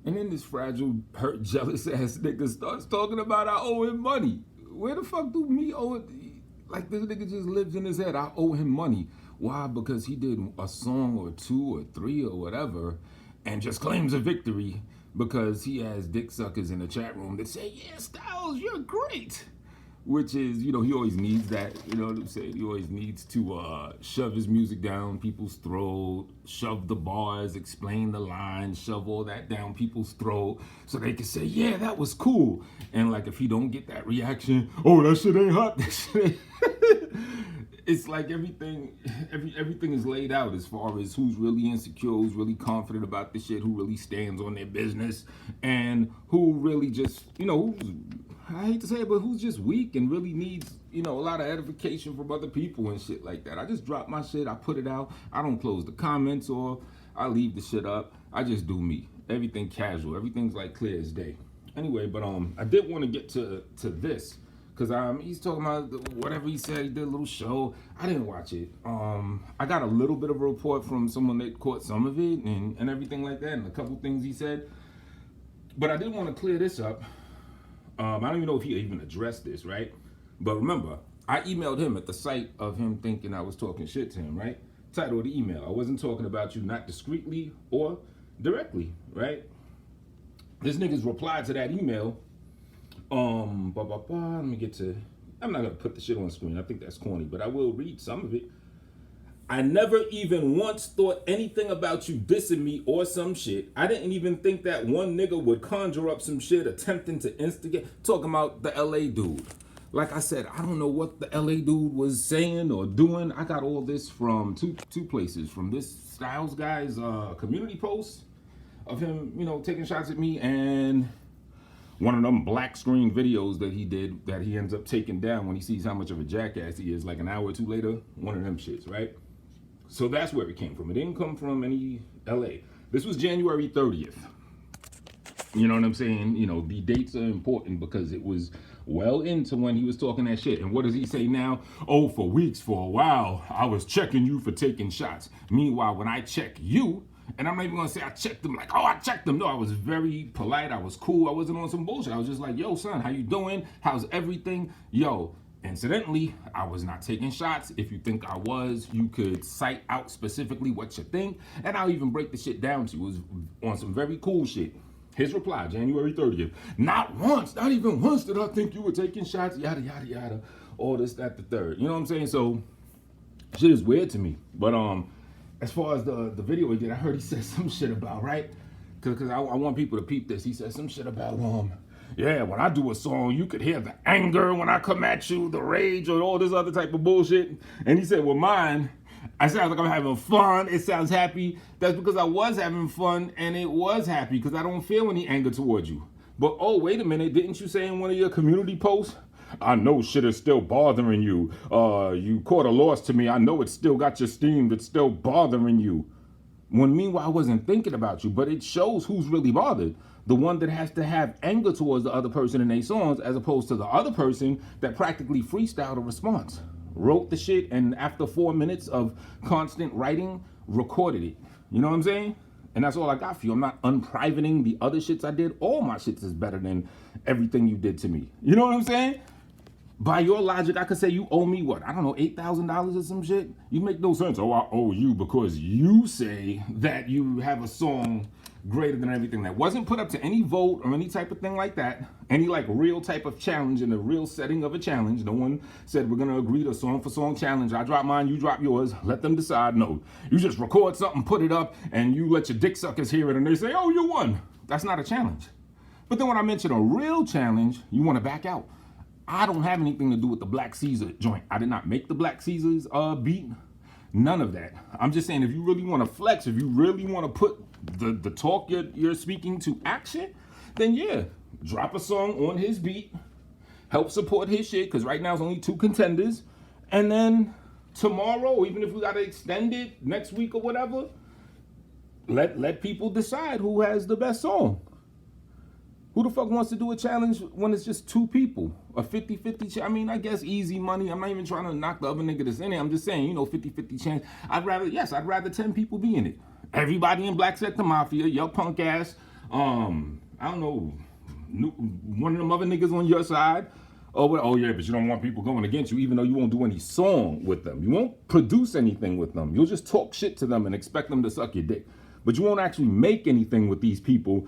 And then this fragile, hurt, jealous ass nigga starts talking about I owe him money. Where the fuck do me owe it? Like this nigga just lives in his head. I owe him money. Why? Because he did a song or two or three or whatever and just claims a victory because he has dick suckers in the chat room that say, yeah, Styles, you're great. Which is, he always needs that, you know what I'm saying? He always needs to shove his music down people's throat, shove the bars, explain the lines, shove all that down people's throat so they can say, yeah, that was cool. And like if he don't get that reaction, oh, that shit ain't hot, that shit ain't... It's like everything is laid out as far as who's really insecure, who's really confident about the shit, who really stands on their business, and who really just, I hate to say it, but who's just weak and really needs, a lot of edification from other people and shit like that. I just drop my shit, I put it out, I don't close the comments or I leave the shit up. I just do me. Everything casual, everything's like clear as day. Anyway, but I did want to get to this. Cause he's talking about whatever he said. He did a little show. I didn't watch it. I got a little bit of a report from someone that caught some of it and everything like that, and a couple things he said. But I did want to clear this up. I don't even know if he even addressed this, right? But remember, I emailed him at the sight of him thinking I was talking shit to him, right? Title of the email: I wasn't talking about you, not discreetly or directly, right? This nigga's replied to that email. Let me get to. I'm not gonna put the shit on the screen. I think that's corny, but I will read some of it. I never even once thought anything about you dissing me or some shit. I didn't even think that one nigga would conjure up some shit attempting to instigate. Talking about the LA dude. Like I said, I don't know what the LA dude was saying or doing. I got all this from two places. From this Styles guy's community post of him, taking shots at me, and one of them black screen videos that he did that he ends up taking down when he sees how much of a jackass he is, like an hour or two later. One of them shits, right? So that's where it came from. It didn't come from any LA. This was January 30th. You know what I'm saying? The dates are important because it was well into when he was talking that shit. And what does he say now? Oh, for weeks, for a while, I was checking you for taking shots. Meanwhile, when I check you, and I'm not even gonna say I checked them like, oh, I checked them. No, I was very polite. I was cool. I wasn't on some bullshit. I was just like, yo, son, how you doing? How's everything? Yo, incidentally, I was not taking shots. If you think I was, you could cite out specifically what you think, and I'll even break the shit down to you. It was on some very cool shit. His reply, January 30th. Not once, not even once did I think you were taking shots, yada, yada, yada. All this, that, the third. You know what I'm saying? So, shit is weird to me. But, as far as the video he did, I heard he said some shit about, right? Because I want people to peep this. He said some shit about, yeah, when I do a song, you could hear the anger when I come at you, the rage, or all this other type of bullshit. And he said, well, mine, I sound like I'm having fun. It sounds happy. That's because I was having fun, and it was happy because I don't feel any anger towards you. But, oh, wait a minute. Didn't you say in one of your community posts, I know shit is still bothering you. You caught a loss to me. I know it's still got your steam. It's still bothering you. When meanwhile, I wasn't thinking about you, but it shows who's really bothered. The one that has to have anger towards the other person in their songs, as opposed to the other person that practically freestyled a response. Wrote the shit, and after 4 minutes of constant writing, recorded it. You know what I'm saying? And that's all I got for you. I'm not unprivating the other shits I did. All my shits is better than everything you did to me. You know what I'm saying? By your logic, I could say you owe me what? I don't know, $8,000 or some shit? You make no sense. Oh, I owe you because you say that you have a song greater than everything that wasn't put up to any vote or any type of thing like that. Any like real type of challenge in the real setting of a challenge. No one said we're gonna agree to song for song challenge. I drop mine, you drop yours. Let them decide. No, you just record something, put it up, and you let your dick suckers hear it, and they say, oh, you won. That's not a challenge. But then when I mention a real challenge, you want to back out. I don't have anything to do with the Black Caesar joint. I did not make the Black Caesar's beat. None of that. I'm just saying, if you really want to flex, if you really want to put the talk you're speaking to action, then yeah, drop a song on his beat, help support his shit, because right now it's only 2 contenders. And then tomorrow, even if we got to extend it next week or whatever, let people decide who has the best song. Who the fuck wants to do a challenge when it's just 2 people? A 50-50 I mean, I guess easy money. I'm not even trying to knock the other nigga that's in it. I'm just saying, 50-50 chance. I'd rather 10 people be in it. Everybody in Black Sector Mafia, your punk ass, I don't know, one of them other niggas on your side. Oh yeah, but you don't want people going against you, even though you won't do any song with them. You won't produce anything with them. You'll just talk shit to them and expect them to suck your dick. But you won't actually make anything with these people,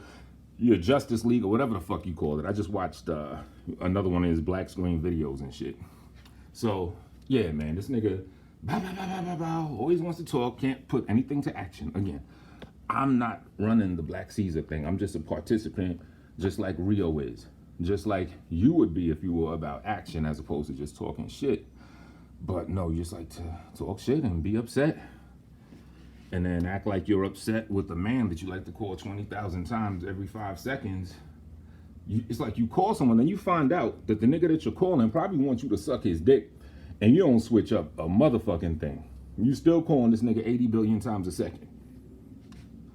your Justice League or whatever the fuck you call it. I just watched another one of his black screen videos and shit. So, yeah, man, this nigga, always wants to talk, can't put anything to action. Again, I'm not running the Black Caesar thing. I'm just a participant, just like Rio is. Just like you would be if you were about action as opposed to just talking shit. But no, you just like to talk shit and be upset. And then act like you're upset with the man that you like to call 20,000 times every 5 seconds. It's like you call someone, then you find out that the nigga that you're calling probably wants you to suck his dick. And you don't switch up a motherfucking thing. You still calling this nigga 80 billion times a second.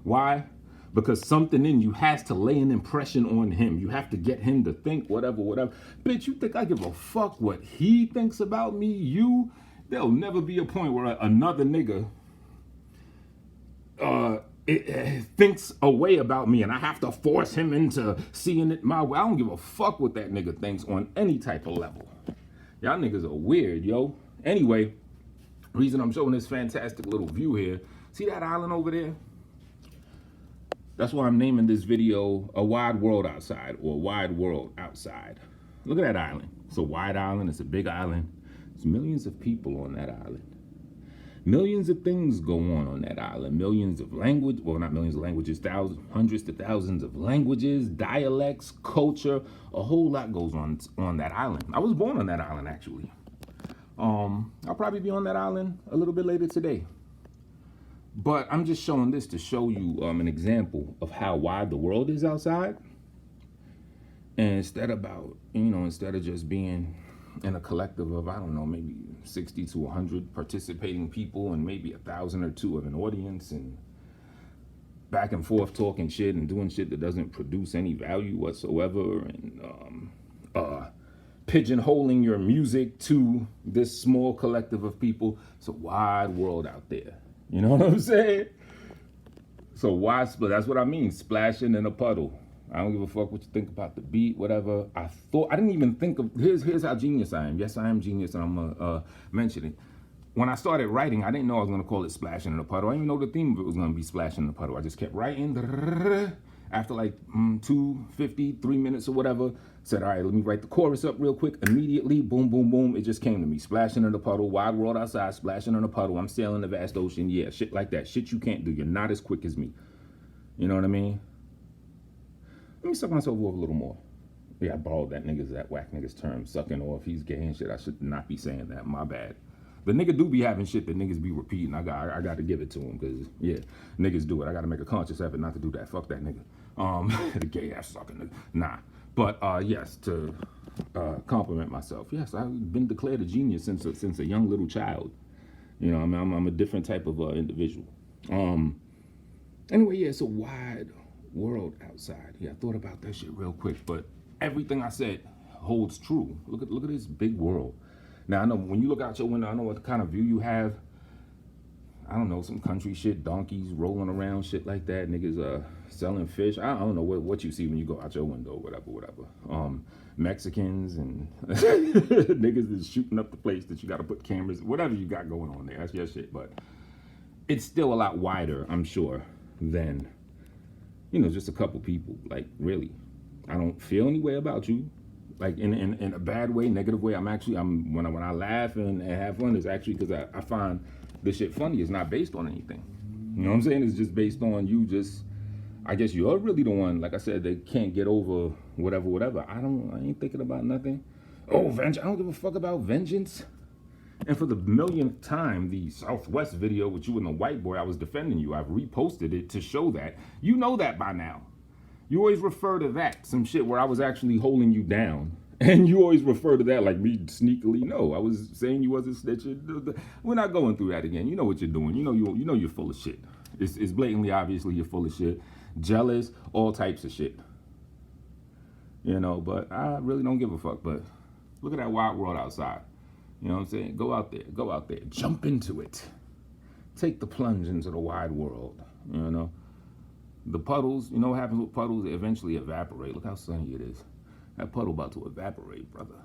Why? Because something in you has to lay an impression on him. You have to get him to think whatever. Bitch, you think I give a fuck what he thinks about me? There'll never be a point where another nigga thinks a way about me and I have to force him into seeing it my way. I don't give a fuck what that nigga thinks on any type of level. Y'all niggas are weird, yo. Anyway, reason I'm showing this fantastic little view here. See that island over there? That's why I'm naming this video A Wide World Outside, or Wide World Outside. Look at that island. It's a wide island. It's a big island. There's millions of people on that island. Millions of things go on that island. Millions of language, well, not millions of languages, hundreds to thousands of languages, dialects, culture. A whole lot goes on that island. I was born on that island, actually. I'll probably be on that island a little bit later today. But I'm just showing this to show you an example of how wide the world is outside. And instead of just being in a collective of, I don't know, maybe 60 to 100 participating people and maybe 1,000 or 2 of an audience and back and forth talking shit and doing shit that doesn't produce any value whatsoever and pigeonholing your music to this small collective of people. It's a wide world out there. You know what I'm saying? So why split? That's what I mean, splashing in a puddle. I don't give a fuck what you think about the beat, whatever. I didn't even think of, here's how genius I am. Yes, I am genius, and I'm gonna mention it. When I started writing, I didn't know I was gonna call it Splashing in a Puddle. I didn't even know the theme of it was gonna be Splashing in a Puddle. I just kept writing. After like 2:50, 3 minutes or whatever, said, all right, let me write the chorus up real quick. Immediately, boom, boom, boom, it just came to me. Splashing in a puddle, wide world outside, splashing in a puddle. I'm sailing the vast ocean. Yeah, shit like that. Shit you can't do. You're not as quick as me. You know what I mean? Let me suck myself off a little more. Yeah, I borrowed that whack nigga's term, sucking off. He's gay and shit. I should not be saying that. My bad. The nigga do be having shit that niggas be repeating. I got to give it to him because, yeah, niggas do it. I got to make a conscious effort not to do that. Fuck that nigga. The gay ass sucking nigga. Nah. But, yes, to compliment myself. Yes, I've been declared a genius since a young little child. You know, I'm a different type of individual. Anyway, yeah, it's a wide world outside. Yeah, I thought about that shit real quick, but everything I said holds true. Look at this big world. Now I know when you look out your window, I know what kind of view you have. I don't know, some country shit, donkeys rolling around, shit like that. Niggas selling fish. I don't know what you see when you go out your window, whatever. Mexicans and niggas is shooting up the place that you got to put cameras, whatever you got going on there. That's your shit, but it's still a lot wider, I'm sure, than, you know, just a couple people. Like, really, I don't feel any way about you, like in a bad way, negative way. When I laugh and have fun, it's actually because I find this shit funny. It's not based on anything. You know what I'm saying? It's just based on you. Just, I guess you're really the one, like I said, they can't get over whatever. I ain't thinking about nothing. Oh, vengeance! I don't give a fuck about vengeance. And for the millionth time, the Southwest video with you and the white boy, I was defending you. I've reposted it to show that. You know that by now. You always refer to that, some shit where I was actually holding you down. And you always refer to that like me sneakily. No, I was saying you wasn't snitching. We're not going through that again. You know what you're doing. You know you're full of shit. It's blatantly, obviously, you're full of shit. Jealous, all types of shit. You know, but I really don't give a fuck. But look at that wild world outside. You know what I'm saying? Go out there, jump into it. Take the plunge into the wide world, you know? The puddles, you know what happens with puddles? They eventually evaporate. Look how sunny it is. That puddle about to evaporate, brother.